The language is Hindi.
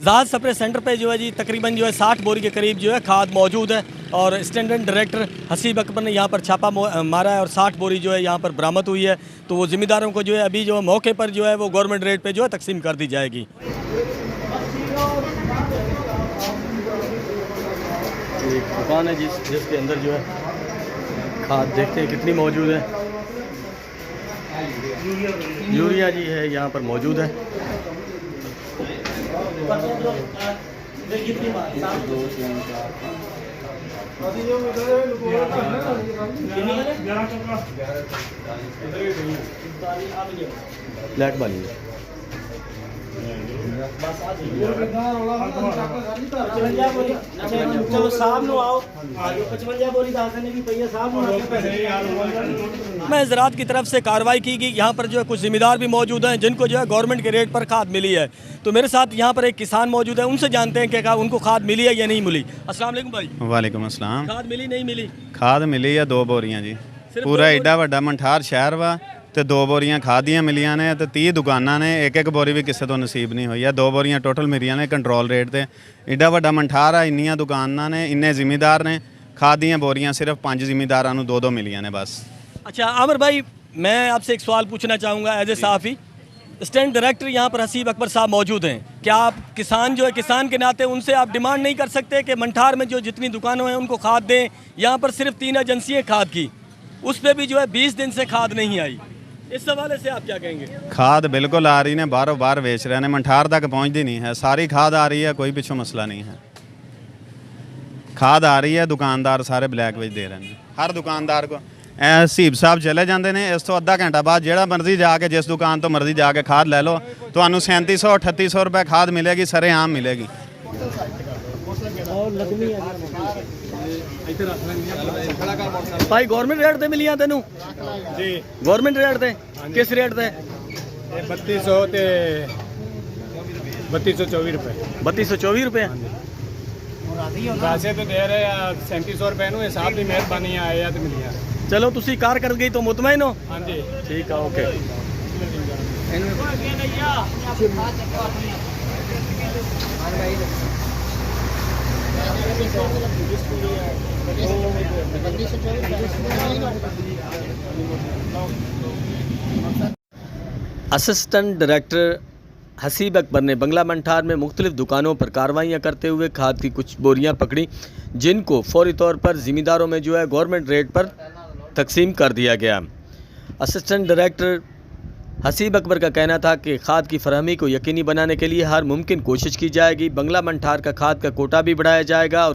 जहाज सप्लाई सेंटर पे जो है जी तकरीबन जो है 60 बोरी के करीब जो है खाद मौजूद है और असिस्टेंट डायरेक्टर हसीब अकबर ने यहाँ पर छापा मारा है और 60 बोरी जो है यहाँ पर बरामद हुई है। तो वो ज़िम्मेदारों को जो है अभी जो मौके पर जो है वो गवर्नमेंट रेट पे जो है तकसीम कर दी जाएगी। एक दुकान है जिसके अंदर जो है खाद देखते हैं कितनी मौजूद है। यूरिया जी है यहाँ पर मौजूद है। ब्लैक वाली मैं ज़राअत की तरफ से कार्रवाई की गई। यहाँ पर जो है कुछ ज़िम्मेदार भी मौजूद हैं जिनको जो है गवर्नमेंट के रेट पर खाद मिली है। तो मेरे साथ यहाँ पर एक किसान मौजूद है, उनसे जानते हैं कि उनको खाद मिली है या नहीं मिली। अस्सलाम वालेकुम भाई। वालेकुम अस्सलाम। खाद मिली नहीं मिली? खाद मिली है 2 बोरियां जी। पूरा एडा वड्डा मंठार शहर वा तो 2 बोरियां खाद दियां मिलियां ने तो 30 दुकानां ने एक बोरी भी किसी तो नसीब नहीं हुई है। 2 बोरियां टोटल मिलियां ने कंट्रोल रेट ते। एडा वड्डा मंठार है, इन्नियां दुकानां ने, इन्ने जिमीदार ने, खाद दियां बोरियां सिर्फ 5 जिमीदारां नूं 2-2 मिलियां ने बस। अच्छा आमिर भाई, मैं आपसे एक सवाल पूछना चाहूँगा एज ए साफ़ी। असिस्टेंट डायरेक्टर यहाँ पर हसीब अकबर साहब मौजूद हैं, क्या आप किसान जो है किसान के नाते उनसे आप डिमांड नहीं कर सकते कि मंठार में जो जितनी दुकानें हैं उनको खाद दें? यहाँ पर सिर्फ 3 एजेंसियाँ खाद की, उस पर भी जो है 20 दिन से खाद नहीं आई। इस हवाले से आप क्या कहेंगे? खाद बिल्कुल आ रही ने, बारों बार बेच रहे हैं, मंठार तक पहुँचती नहीं है। सारी खाद आ रही है, कोई पिछों मसला नहीं है। खाद आ रही है, दुकानदार सारे ब्लैक विच दे रहे हैं। हर दुकानदार को हसीब साहब चले जाते हैं, इस तो अद्धा घंटा बाद जो मर्जी जाके जिस दुकान तो मर्जी जाके खाद ले लो, तो 3700-3800 रुपये खाद मिलेगी, सरेआम मिलेगी। भाई गवर्नमेंट रेट ते मिलियां तेनू? जी गवर्नमेंट रेट ते किस रेट ते? 3200 ते 3224 रुपये। 3224 रुपये वैसे तो दे रहे 3700 रुपये नूं, हिसाब की मेहरबानी आया तो मिलिया। चलो तुसी कार कर गई तो मुतमईन हो? हाँ जी ठीक है, okay. Assistant director Haseeb Akbar ने बंगला मंठार में मुख्तलिफ दुकानों पर कार्रवाइयाँ करते हुए खाद की कुछ बोरियाँ पकड़ी, जिनको फौरी तौर पर ज़िम्मेदारों में जो है गवर्नमेंट रेट पर तकसीम कर दिया गया। असिस्टेंट डायरेक्टर हसीब अकबर का कहना था कि खाद की फरहमी को यकीनी बनाने के लिए हर मुमकिन कोशिश की जाएगी। बंगला मंठार का खाद का कोटा भी बढ़ाया जाएगा और